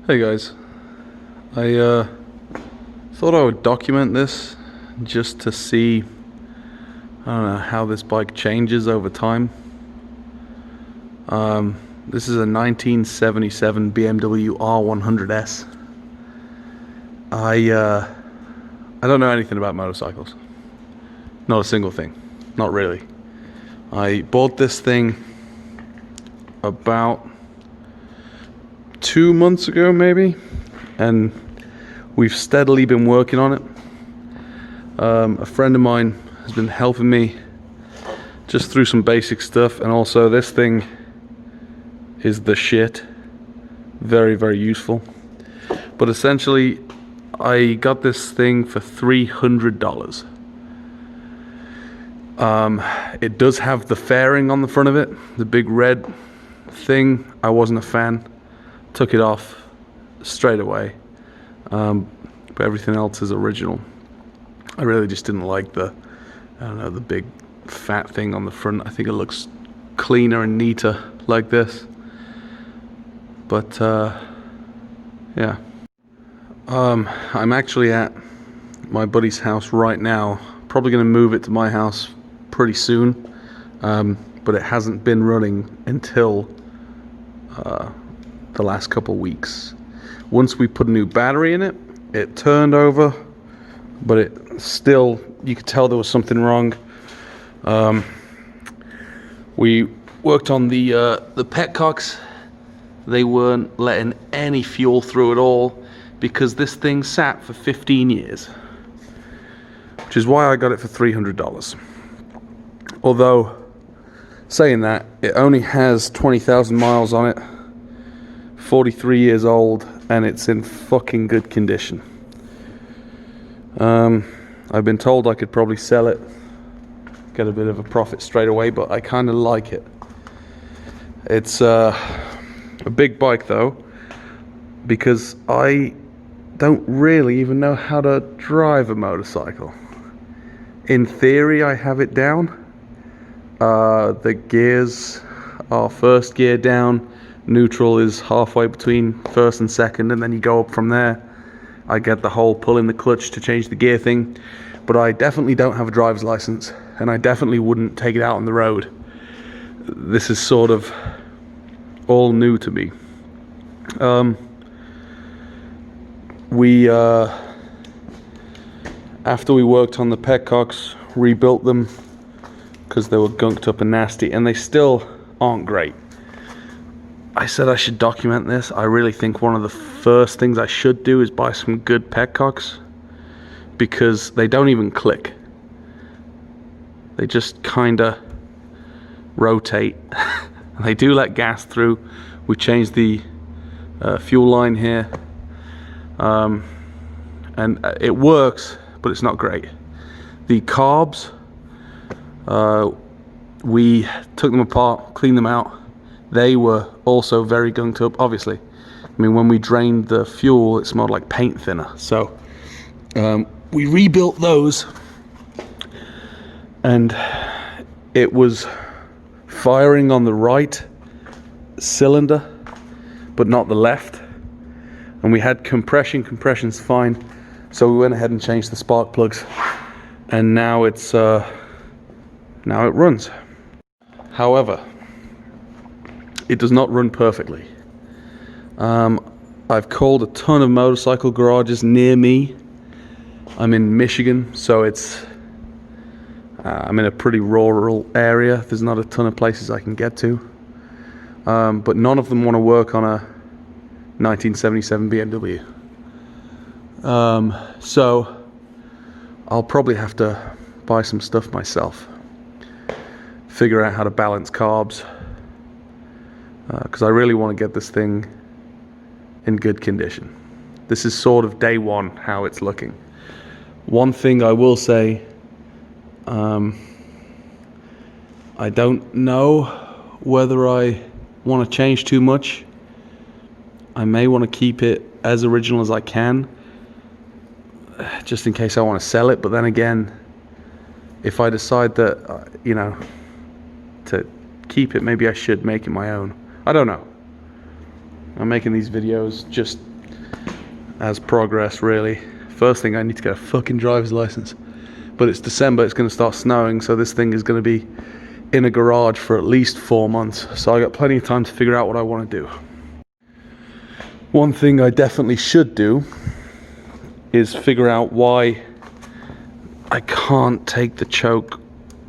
Hey guys, I thought I would document this just to see, I don't know, how this bike changes over time. This is a 1977 BMW R100s. I don't know anything about motorcycles. Not a single thing. Not really. I bought this thing about 2 months ago maybe, and we've steadily been working on it. A friend of mine has been helping me just through some basic stuff, and also this thing is the shit. Very, very useful. But essentially, I got this thing for $300. It does have the fairing on the front of it, the big red thing. I wasn't a fan. Took it off straight away, but everything else is original. I really just didn't like the big fat thing on the front. I think it looks cleaner and neater like this. But yeah, I'm actually at my buddy's house right now. Probably going to move it to my house pretty soon, but it hasn't been running until the last couple weeks. Once we put a new battery in it, it turned over, but it still, you could tell there was something wrong. We worked on the petcocks. They weren't letting any fuel through at all because this thing sat for 15 years, which is why I got it for $300. Although, saying that, it only has 20,000 miles on it, 43 years old, and it's in fucking good condition. I've been told I could probably sell it, get a bit of a profit straight away, but I kind of like it. It's a big bike though, because I don't really even know how to drive a motorcycle. In theory, I have it down. The gears are first gear down, neutral is halfway between first and second, and then you go up from there. I get the whole pulling the clutch to change the gear thing, but I definitely don't have a driver's license, and I definitely wouldn't take it out on the road. This is sort of all new to me. After we worked on the petcocks, rebuilt them because they were gunked up and nasty, and they still aren't great. I said I should document this. I really think one of the first things I should do is buy some good petcocks, because they don't even click. They just kinda rotate. They do let gas through. We changed the fuel line here, and it works, but it's not great. The carbs, we took them apart, cleaned them out. They were also very gunked up, obviously. I mean, when we drained the fuel, it smelled like paint thinner. So we rebuilt those, and it was firing on the right cylinder, but not the left. And we had compression's fine. So we went ahead and changed the spark plugs, and now it's now it runs. However, it does not run perfectly. I've called a ton of motorcycle garages near me. I'm in Michigan, so it's I'm in a pretty rural area. There's not a ton of places I can get to, but none of them want to work on a 1977 BMW. So I'll probably have to buy some stuff myself, figure out how to balance carbs, because I really want to get this thing in good condition. This is sort of day one how it's looking. One thing I will say, I don't know whether I want to change too much. I may want to keep it as original as I can, just in case I want to sell it. But then again, if I decide that, to keep it, maybe I should make it my own. I don't know. I'm making these videos just as progress, really. First thing, I need to get a fucking driver's license. But it's December, it's going to start snowing, so this thing is going to be in a garage for at least 4 months. So I got plenty of time to figure out what I want to do. One thing I definitely should do is figure out why I can't take the choke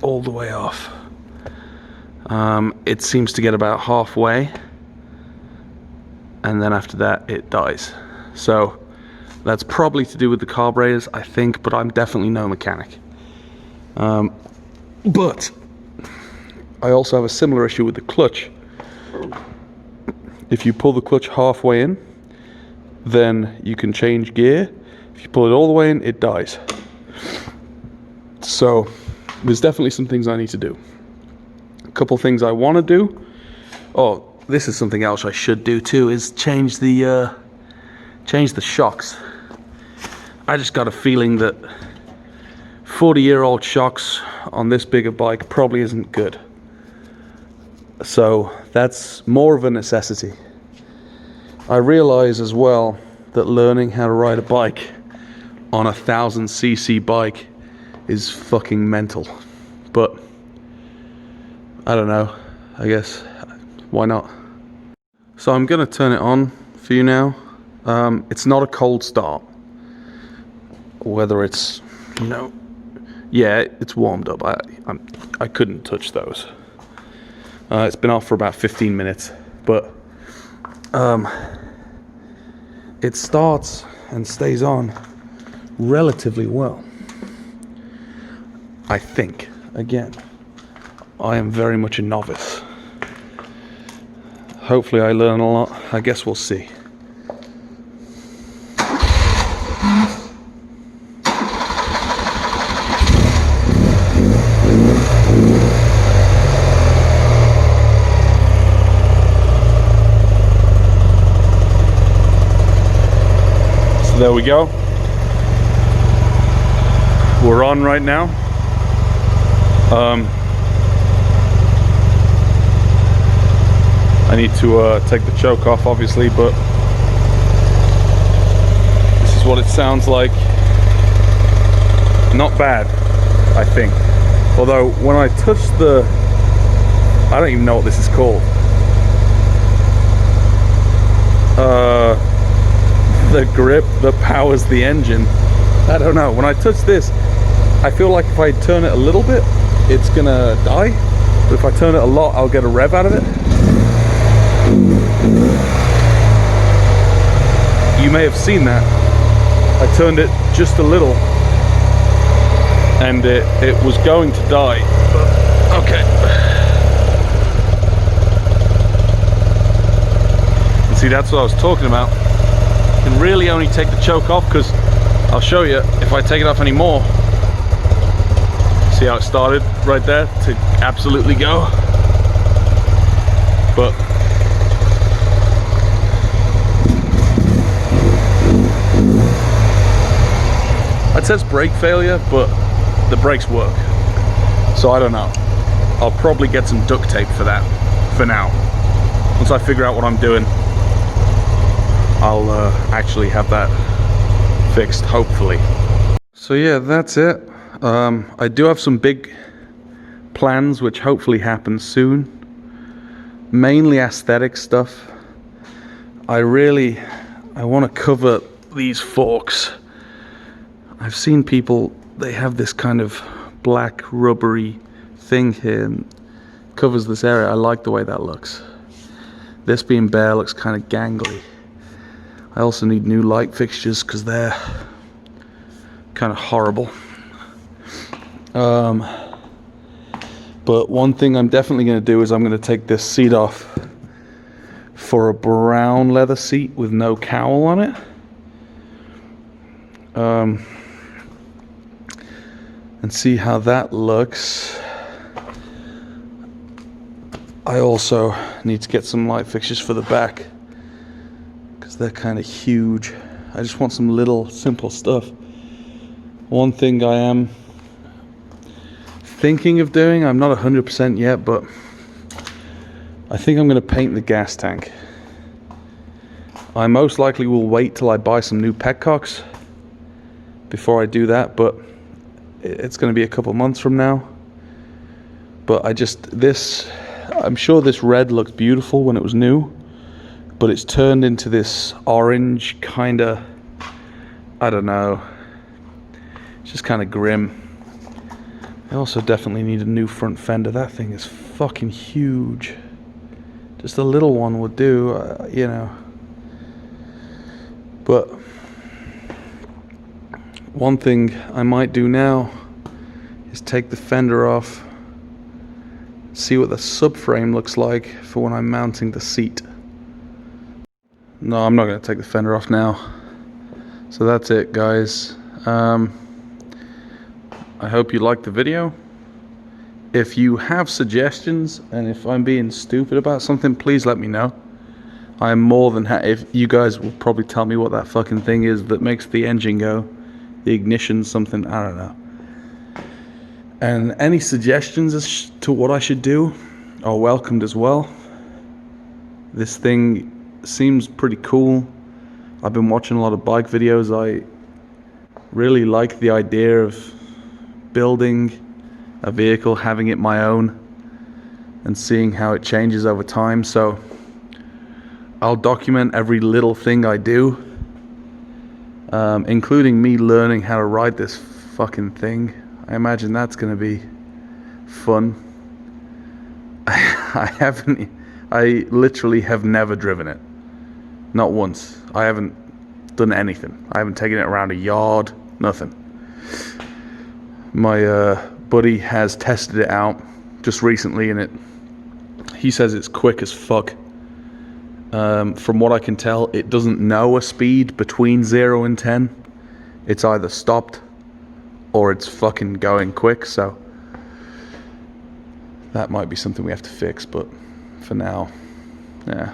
all the way off. It seems to get about halfway, and then after that it dies. So that's probably to do with the carburetors, I think, but I'm definitely no mechanic. But I also have a similar issue with the clutch. If you pull the clutch halfway in, then you can change gear. If you pull it all the way in, it dies. So there's definitely some things I need to do. A couple things I want to do. Oh, this is something else I should do too, is change the shocks. I just got a feeling that 40-year-old shocks on this bigger bike probably isn't good. So that's more of a necessity. I realize as well that learning how to ride a bike on a 1000cc bike is fucking mental. But I don't know, I guess, why not? So I'm gonna turn it on for you now. It's not a cold start. Whether it's, yeah, it's warmed up. I couldn't touch those. It's been off for about 15 minutes, but it starts and stays on relatively well, I think. Again, I am very much a novice. Hopefully I learn a lot. I guess we'll see. So there we go. We're on right now. I need to take the choke off, obviously, but this is what it sounds like. Not bad, I think. Although when I touch the, I don't even know what this is called. The grip that powers the engine. I don't know. When I touch this, I feel like if I turn it a little bit, it's gonna die. But if I turn it a lot, I'll get a rev out of it. You may have seen that. I turned it just a little and it was going to die. Okay. And see, that's what I was talking about. You can really only take the choke off, because I'll show you, if I take it off anymore, see how it started right there to absolutely go. But it says brake failure, but the brakes work. So I don't know. I'll probably get some duct tape for that for now. Once I figure out what I'm doing, I'll actually have that fixed, hopefully. So yeah, that's it. I do have some big plans which hopefully happen soon. Mainly aesthetic stuff. I want to cover these forks. I've seen people, they have this kind of black rubbery thing here and covers this area. I like the way that looks. This being bare looks kind of gangly. I also need new light fixtures because they're kind of horrible. But one thing I'm definitely going to do is I'm going to take this seat off for a brown leather seat with no cowl on it. And see how that looks. I also need to get some light fixtures for the back because they're kind of huge. I just want some little simple stuff. One thing I am thinking of doing, I'm not 100% yet, but I think I'm going to paint the gas tank. I most likely will wait till I buy some new petcocks before I do that, but it's going to be a couple months from now. But I'm sure this red looked beautiful when it was new, but it's turned into this orange kind of, I don't know, it's just kind of grim. I also definitely need a new front fender. That thing is fucking huge. Just a little one would do, you know. But one thing I might do now is take the fender off, see what the subframe looks like for when I'm mounting the seat. No, I'm not going to take the fender off now. So that's it, guys. I hope you liked the video. If you have suggestions, and if I'm being stupid about something, please let me know. I'm more than happy. If you guys will probably tell me what that fucking thing is that makes the engine go, the ignition something, I don't know. And any suggestions as to what I should do are welcomed as well. This thing seems pretty cool. I've been watching a lot of bike videos. I really like the idea of building a vehicle, having it my own, and seeing how it changes over time. So I'll document every little thing I do, including me learning how to ride this fucking thing. I imagine that's going to be fun. I literally have never driven it. Not once. I haven't done anything. I haven't taken it around a yard, nothing. My buddy has tested it out just recently, and he says it's quick as fuck. From what I can tell, it doesn't know a speed between 0 and 10. It's either stopped or it's fucking going quick, so that might be something we have to fix, but for now, yeah.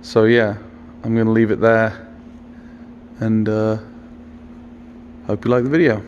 So yeah, I'm gonna leave it there, and hope you like the video.